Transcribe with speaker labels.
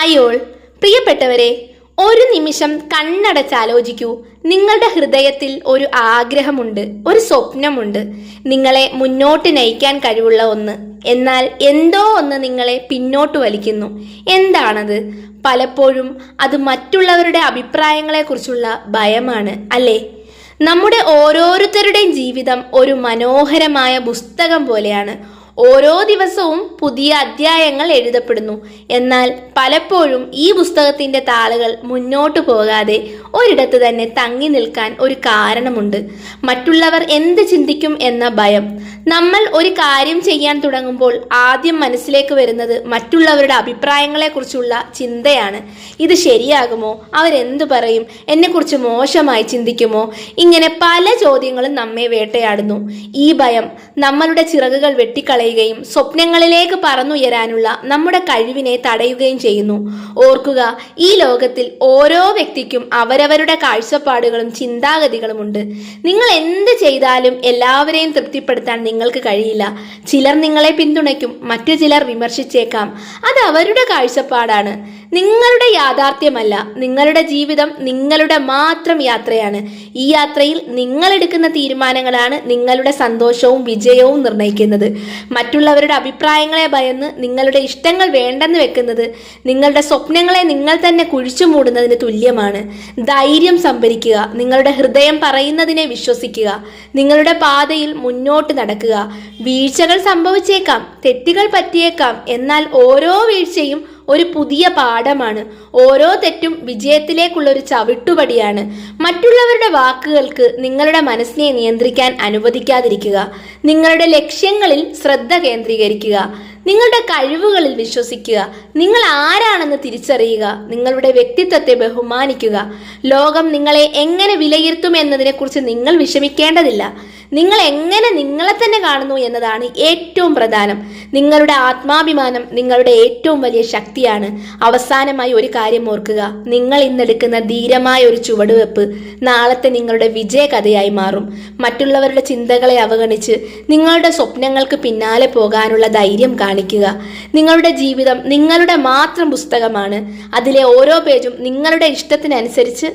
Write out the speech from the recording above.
Speaker 1: Hi പ്രിയപ്പെട്ടവരെ, ഒരു നിമിഷം കണ്ണടച്ചാലോചിക്കൂ. നിങ്ങളുടെ ഹൃദയത്തിൽ ഒരു ആഗ്രഹമുണ്ട്, ഒരു സ്വപ്നമുണ്ട്, നിങ്ങളെ മുന്നോട്ട് നയിക്കാൻ കഴിവുള്ള ഒന്ന്. എന്നാൽ എന്തോ ഒന്ന് നിങ്ങളെ പിന്നോട്ട് വലിക്കുന്നു. എന്താണത്? പലപ്പോഴും അത് മറ്റുള്ളവരുടെ അഭിപ്രായങ്ങളെക്കുറിച്ചുള്ള ഭയമാണ്, അല്ലേ? നമ്മുടെ ഓരോരുത്തരുടെയും ജീവിതം ഒരു മനോഹരമായ പുസ്തകം പോലെയാണ്. ഓരോ ദിവസവും പുതിയ അധ്യായങ്ങൾ എഴുതപ്പെടുന്നു. എന്നാൽ പലപ്പോഴും ഈ പുസ്തകത്തിന്റെ താളുകൾ മുന്നോട്ട് പോകാതെ ഒരിടത്ത് തന്നെ തങ്ങി നിൽക്കാൻ ഒരു കാരണമുണ്ട്. മറ്റുള്ളവർ എന്ത് ചിന്തിക്കും എന്ന ഭയം. നമ്മൾ ഒരു കാര്യം ചെയ്യാൻ തുടങ്ങുമ്പോൾ ആദ്യം മനസ്സിലേക്ക് വരുന്നത് മറ്റുള്ളവരുടെ അഭിപ്രായങ്ങളെക്കുറിച്ചുള്ള ചിന്തയാണ്. ഇത് ശരിയാകുമോ? അവരെന്തു പറയും? എന്നെക്കുറിച്ച് മോശമായി ചിന്തിക്കുമോ? ഇങ്ങനെ പല ചോദ്യങ്ങളും നമ്മെ വേട്ടയാടുന്നു. ഈ ഭയം നമ്മളുടെ ചിറകുകൾ വെട്ടിക്കളയുകയും സ്വപ്നങ്ങളിലേക്ക് പറന്നുയരാനുള്ള നമ്മുടെ കഴിവിനെ തടയുകയും ചെയ്യുന്നു. ഓർക്കുക, ഈ ലോകത്തിൽ ഓരോ വ്യക്തിക്കും അവരവരുടെ കാഴ്ചപ്പാടുകളും ചിന്താഗതികളുമുണ്ട്. നിങ്ങൾ എന്ത് ചെയ്താലും എല്ലാവരെയും തൃപ്തിപ്പെടുത്താൻ നിങ്ങൾക്ക് കഴിയില്ല. ചിലർ നിങ്ങളെ പിന്തുണയ്ക്കും, മറ്റു ചിലർ വിമർശിച്ചേക്കാം. അത് അവരുടെ കാഴ്ചപ്പാടാണ്, നിങ്ങളുടെ യാഥാർത്ഥ്യമല്ല. നിങ്ങളുടെ ജീവിതം നിങ്ങളുടെ മാത്രം യാത്രയാണ്. ഈ യാത്രയിൽ നിങ്ങൾ എടുക്കുന്ന തീരുമാനങ്ങളാണ് നിങ്ങളുടെ സന്തോഷവും വിജയവും നിർണ്ണയിക്കുന്നത്. മറ്റുള്ളവരുടെ അഭിപ്രായങ്ങളെ ഭയന്ന് നിങ്ങളുടെ ഇഷ്ടങ്ങൾ വേണ്ടെന്ന് വെക്കുന്നത് നിങ്ങളുടെ സ്വപ്നങ്ങളെ നിങ്ങൾ തന്നെ കുഴിച്ചു മൂടുന്നതിന് തുല്യമാണ്. ധൈര്യം സംഭരിക്കുക, നിങ്ങളുടെ ഹൃദയം പറയുന്നതിനെ വിശ്വസിക്കുക, നിങ്ങളുടെ പാതയിൽ മുന്നോട്ട് നടക്കുക. വീഴ്ചകൾ സംഭവിച്ചേക്കാം, തെറ്റുകൾ പറ്റിയേക്കാം, എന്നാൽ ഓരോ വീഴ്ചയും ഒരു പുതിയ പാഠമാണ്. ഓരോ തെറ്റും വിജയത്തിലേക്കുള്ള ഒരു ചവിട്ടുപടിയാണ്. മറ്റുള്ളവരുടെ വാക്കുകൾക്ക് നിങ്ങളുടെ മനസ്സിനെ നിയന്ത്രിക്കാൻ അനുവദിക്കാതിരിക്കുക. നിങ്ങളുടെ ലക്ഷ്യങ്ങളിൽ ശ്രദ്ധ കേന്ദ്രീകരിക്കുക. നിങ്ങളുടെ കഴിവുകളിൽ വിശ്വസിക്കുക. നിങ്ങൾ ആരാണെന്ന് തിരിച്ചറിയുക. നിങ്ങളുടെ വ്യക്തിത്വത്തെ ബഹുമാനിക്കുക. ലോകം നിങ്ങളെ എങ്ങനെ വിലയിരുത്തും എന്നതിനെക്കുറിച്ച് നിങ്ങൾ വിഷമിക്കേണ്ടതില്ല. നിങ്ങൾ എങ്ങനെ നിങ്ങളെ തന്നെ കാണുന്നു എന്നതാണ് ഏറ്റവും പ്രധാനം. നിങ്ങളുടെ ആത്മാഭിമാനം നിങ്ങളുടെ ഏറ്റവും വലിയ ശക്തിയാണ്. അവസാനമായി ഒരു കാര്യം ഓർക്കുക, നിങ്ങൾ ഇന്നെടുക്കുന്ന ധീരമായ ഒരു ചുവടുവെപ്പ് നാളത്തെ നിങ്ങളുടെ വിജയകഥയായി മാറും. മറ്റുള്ളവരുടെ ചിന്തകളെ അവഗണിച്ച് നിങ്ങളുടെ സ്വപ്നങ്ങൾക്ക് പിന്നാലെ പോകാനുള്ള ധൈര്യം കാണിക്കുക. നിങ്ങളുടെ ജീവിതം നിങ്ങളുടെ മാത്രം പുസ്തകമാണ്. അതിലെ ഓരോ പേജും നിങ്ങളുടെ ഇഷ്ടത്തിനനുസരിച്ച്